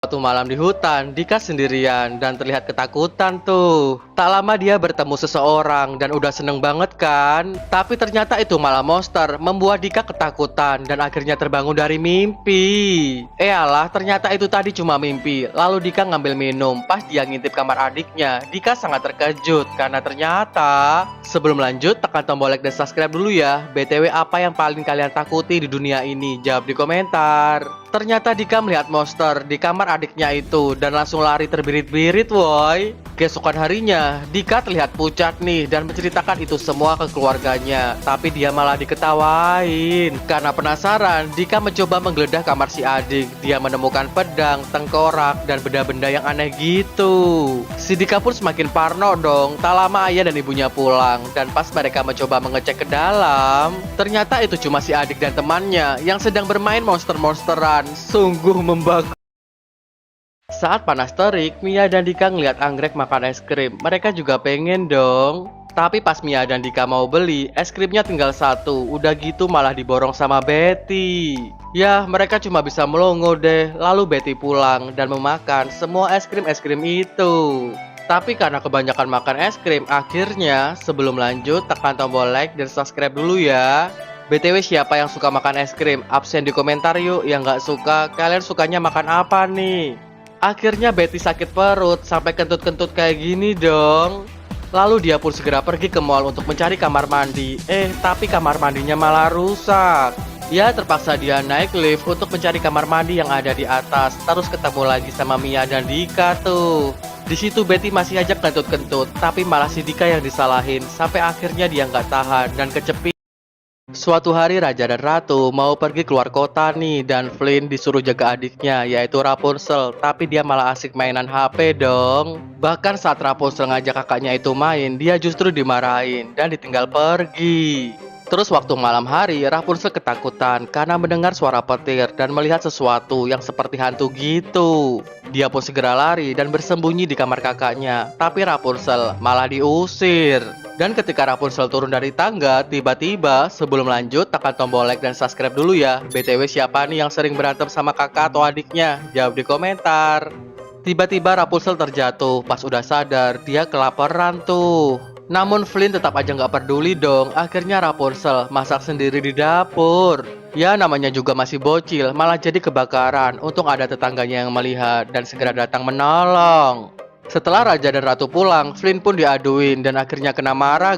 Suatu malam di hutan, Dika sendirian dan terlihat ketakutan tuh. Tak lama dia bertemu seseorang dan udah seneng banget kan? Tapi ternyata itu malah monster, membuat Dika ketakutan dan akhirnya terbangun dari mimpi. Alah, ternyata itu tadi cuma mimpi. Lalu Dika ngambil minum. Pas dia ngintip kamar adiknya, Dika sangat terkejut karena ternyata... Sebelum lanjut, tekan tombol like dan subscribe dulu ya. BTW, apa yang paling kalian takuti di dunia ini? Jawab di komentar. Ternyata Dika melihat monster di kamar adiknya itu dan langsung lari terbirit-birit woi. Keesokan harinya, Dika terlihat pucat nih dan menceritakan itu semua ke keluarganya. Tapi dia malah diketawain. Karena penasaran, Dika mencoba menggeledah kamar si adik. Dia menemukan pedang, tengkorak, dan benda-benda yang aneh gitu. Si Dika pun semakin parno dong. Tak lama ayah dan ibunya pulang. Dan pas mereka mencoba mengecek ke dalam, ternyata itu cuma si adik dan temannya yang sedang bermain monster-monsteran. Sungguh membanggakan. Saat panas terik, Mia dan Dika ngeliat anggrek makan es krim. Mereka juga pengen dong. Tapi pas Mia dan Dika mau beli, es krimnya tinggal satu. Udah gitu malah diborong sama Betty. Ya, mereka cuma bisa melongo deh. Lalu Betty pulang dan memakan semua es krim itu. Tapi karena kebanyakan makan es krim, akhirnya sebelum lanjut tekan tombol like dan subscribe dulu ya. BTW, siapa yang suka makan es krim? Absen di komentar yuk. Yang nggak suka, kalian sukanya makan apa nih? Akhirnya Betty sakit perut sampai kentut-kentut kayak gini dong. Lalu dia pun segera pergi ke mall untuk mencari kamar mandi. Tapi kamar mandinya malah rusak. Ya, terpaksa dia naik lift untuk mencari kamar mandi yang ada di atas. Terus ketemu lagi sama Mia dan Dika tuh. Di situ Betty masih aja kentut-kentut, tapi malah si Dika yang disalahin. Sampai akhirnya dia nggak tahan dan kecepit. Suatu hari Raja dan Ratu mau pergi keluar kota nih, dan Flynn disuruh jaga adiknya yaitu Rapunzel. Tapi dia malah asik mainan HP dong. Bahkan saat Rapunzel ngajak kakaknya itu main, dia justru dimarahin dan ditinggal pergi. Terus waktu malam hari, Rapunzel ketakutan karena mendengar suara petir dan melihat sesuatu yang seperti hantu gitu. Dia pun segera lari dan bersembunyi di kamar kakaknya. Tapi Rapunzel malah diusir. Dan ketika Rapunzel turun dari tangga, tiba-tiba sebelum lanjut tekan tombol like dan subscribe dulu ya. BTW, siapa nih yang sering berantem sama kakak atau adiknya? Jawab di komentar. Tiba-tiba Rapunzel terjatuh. Pas udah sadar, dia kelaparan tuh. Namun Flynn tetap aja nggak peduli dong. Akhirnya Rapunzel masak sendiri di dapur. Ya, namanya juga masih bocil, malah jadi kebakaran. Untung ada tetangganya yang melihat dan segera datang menolong. Setelah Raja dan Ratu pulang, Flynn pun diaduin dan akhirnya kena marah